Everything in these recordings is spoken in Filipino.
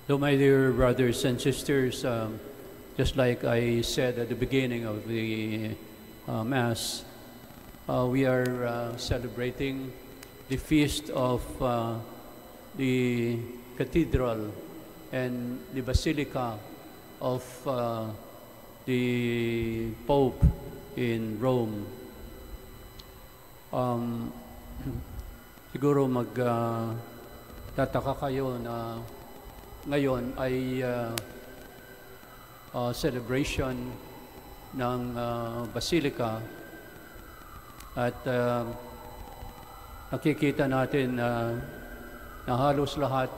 So, my dear brothers and sisters, just like I said at the beginning of the Mass, we are celebrating the feast of the Cathedral and the Basilica of the Pope in Rome. Siguro tataka kayo na ngayon ay celebration ng Basilica at nakikita natin na halos lahat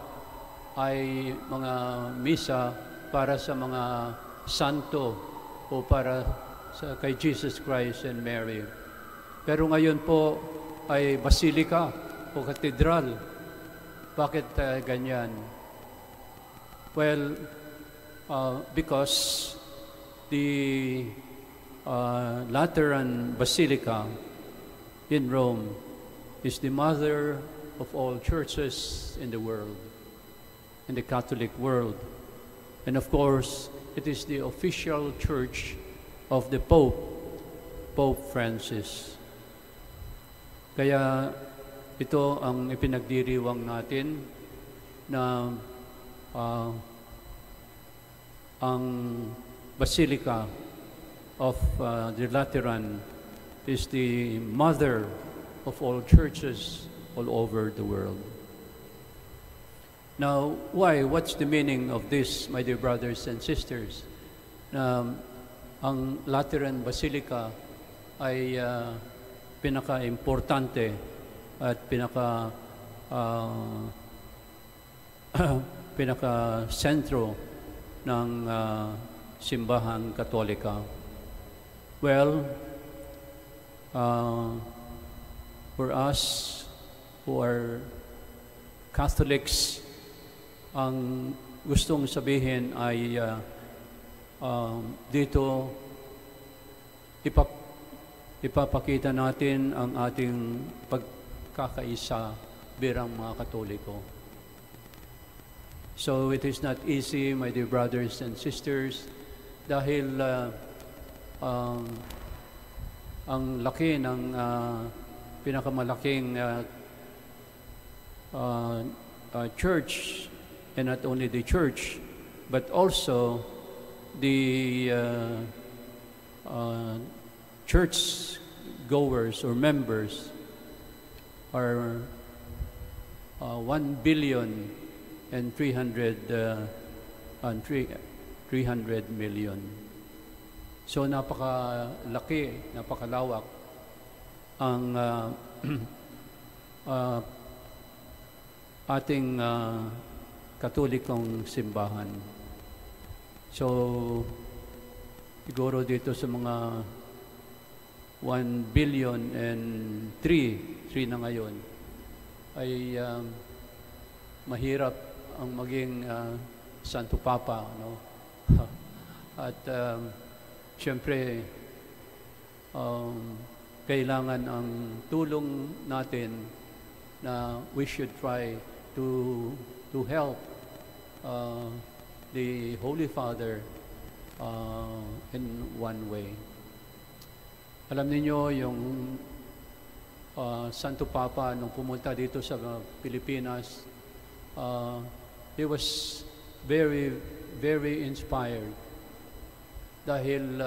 ay mga misa para sa mga santo o para kay Jesus Christ and Mary. Pero ngayon po ay Basilica o Katedral. Bakit ganyan? Well, because the Lateran Basilica in Rome is the mother of all churches in the world, in the Catholic world. And of course, it is the official church of the Pope, Pope Francis. Kaya ito ang ipinagdiriwang natin na ang Basilica of the Lateran is the mother of all churches all over the world. Now, why? What's the meaning of this, my dear brothers and sisters? Ang Lateran Basilica ay pinaka-importante at pinaka-sentro ng simbahang Katolika. Well, for us who are Catholics, ang gustong sabihin ay dito ipapakita natin ang ating pagkakaisa bilang mga Katoliko. So it is not easy, my dear brothers and sisters, dahil ang laki ng pinakamalaking church, and not only the church, but also the church goers or members are 1 billion and 300 million. So napakalaki, napakalawak ang ating Katolikong simbahan. So siguro dito sa mga 1 billion and 3 na ngayon ay mahirap ang maging Santo Papa, no? At siyempre kailangan ang tulong natin na we should try to help the Holy Father in one way. Alam niyo yung Santo Papa nung pumunta dito sa Pilipinas, he was very, very inspired dahil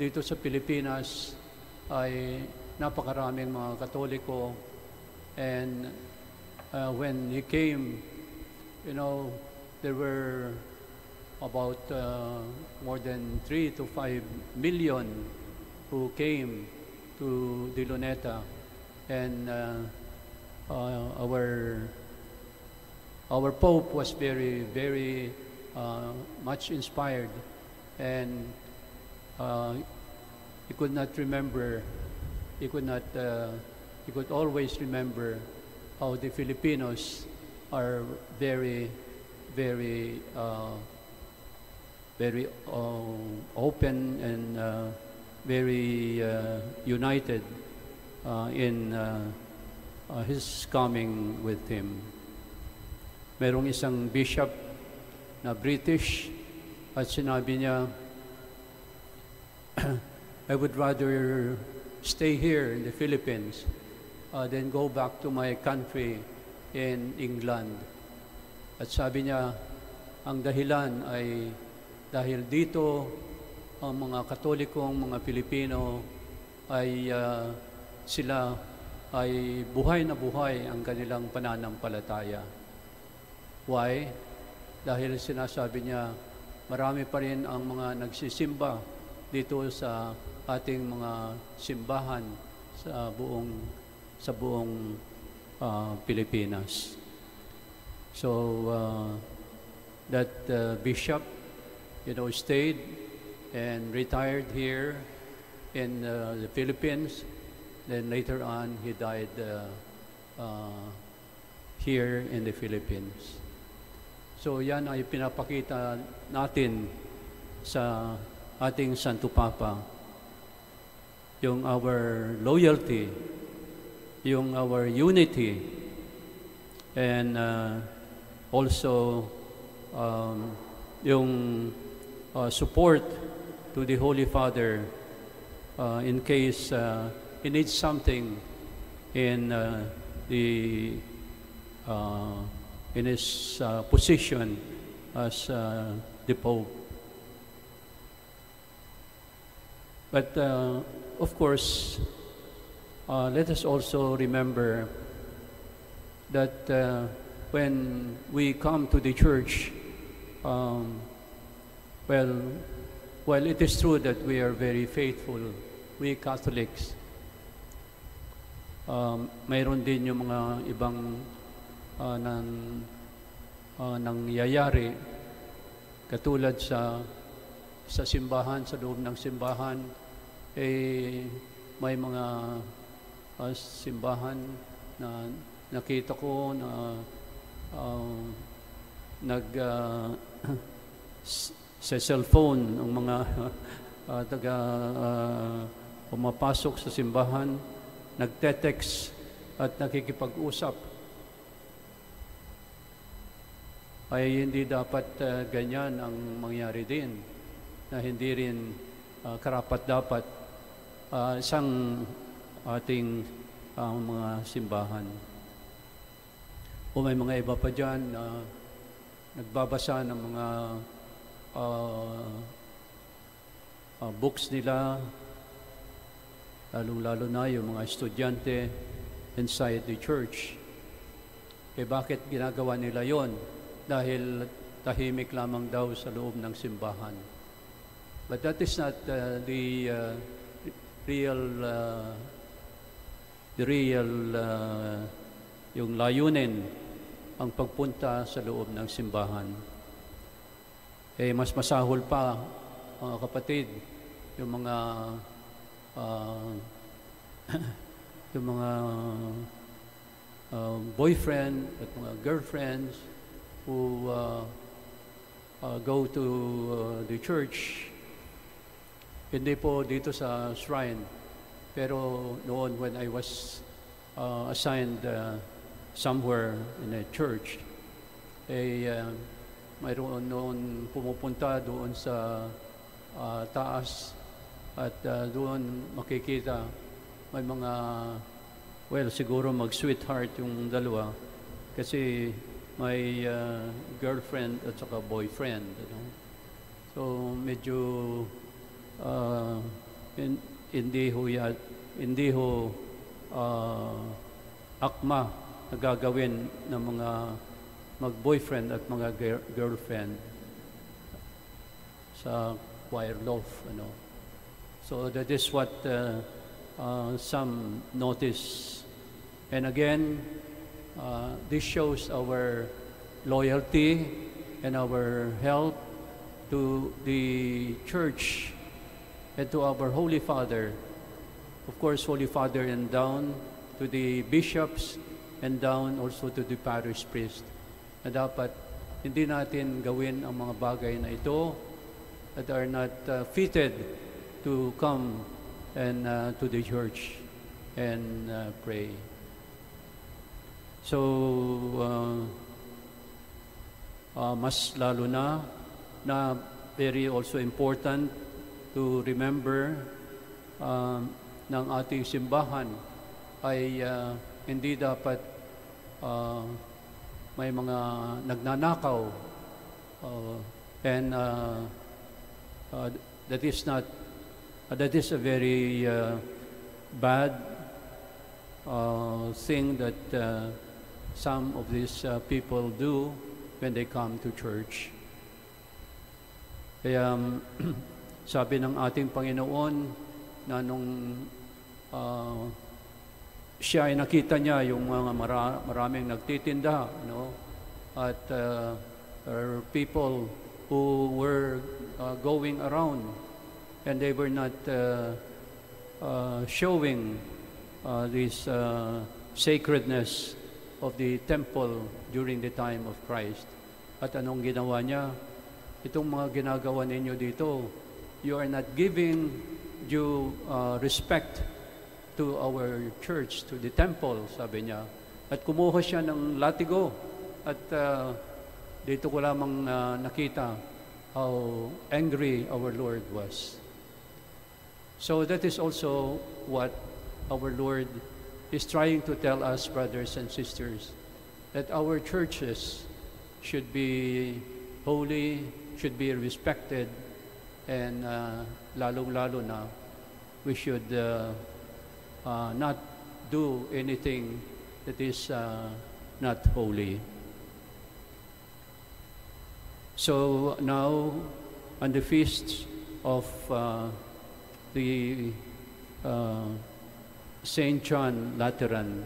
dito sa Pilipinas ay napakaraming mga Katoliko, and when he came, you know, there were about more than 3 to 5 million who came to the Luneta, and our Pope was very, very much inspired, and he could not remember, he could always remember how the Filipinos are very, very, very open and very united in his coming with him. Merong isang bishop na British at sinabi niya, I would rather stay here in the Philippines than go back to my country in England. At sabi niya, ang dahilan ay dahil dito ang mga Katolikong mga Pilipino ay sila ay buhay na buhay ang kanilang pananampalataya. Why? Dahil sinasabi niya, marami pa rin ang mga nagsisimba dito sa ating mga simbahan sa buong Pilipinas. So that bishop, stayed and retired here in the Philippines. Then later on, he died here in the Philippines. So yan ay pinapakita natin sa ating Santo Papa, yung our loyalty, yung our unity, and also yung support to the Holy Father in case he needs something in in his position as the Pope. But of course, let us also remember that when we come to the church, while it is true that we are very faithful, we Catholics, mayroon din yung mga ibang nangyayari, katulad sa simbahan, sa loob ng simbahan, may mga simbahan na nakita ko na sa cellphone ang mga pumapasok sa simbahan, nagte-text at nakikipag-usap. Ay hindi dapat ganyan ang mangyari din, na hindi rin karapat-dapat isang ating mga simbahan. O may mga iba pa dyan na nagbabasa ng mga books nila, lalong-lalo na yung mga estudyante inside the church. Bakit ginagawa nila yon? Dahil tahimik lamang daw sa loob ng simbahan. But that is not the real yung layunin, ang pagpunta sa loob ng simbahan. Mas masahol pa, mga kapatid, yung mga boyfriend at mga girlfriends who go to the church. Hindi po dito sa shrine, pero noon when I was assigned somewhere in a church, mayroon noon pumupunta doon sa taas at doon makikita may mga, siguro mag-sweetheart yung dalawa kasi may girlfriend at saka boyfriend. So medyo hindi ho akma na gagawin ng mga mag-boyfriend at mga girlfriend sa choir loft. So that is what some notice. And again, this shows our loyalty and our help to the church and to our Holy Father. Of course, Holy Father, and down to the bishops and down also to the parish priest. Na dapat hindi natin gawin ang mga bagay na ito that are not fitted to come and to the church and pray. So mas lalo na very also important to remember ng ating simbahan ay hindi dapat may mga nagnanakaw and that is a very bad thing that some of these people do when they come to church. Kaya sabi ng ating Panginoon na nung siya ay nakita niya yung mga maraming nagtitinda, at people who were going around and they were not showing this sacredness of the temple during the time of Christ. At anong ginawa niya? Itong mga ginagawa ninyo dito, you are not giving due respect to our church, to the temple, sabi niya. At kumuha siya ng latigo. At dito ko lamang nakita how angry our Lord was. So that is also what our Lord is trying to tell us, brothers and sisters, that our churches should be holy, should be respected, and lalong-lalo na we should not do anything that is not holy. So now, on the feast of the St. John Lateran,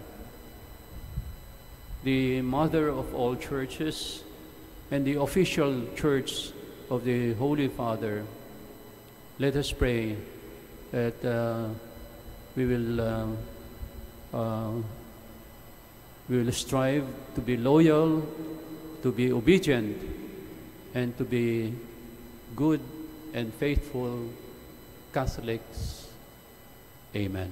the mother of all churches and the official church of the Holy Father, let us pray that we will strive to be loyal, to be obedient, and to be good and faithful Catholics. Amen.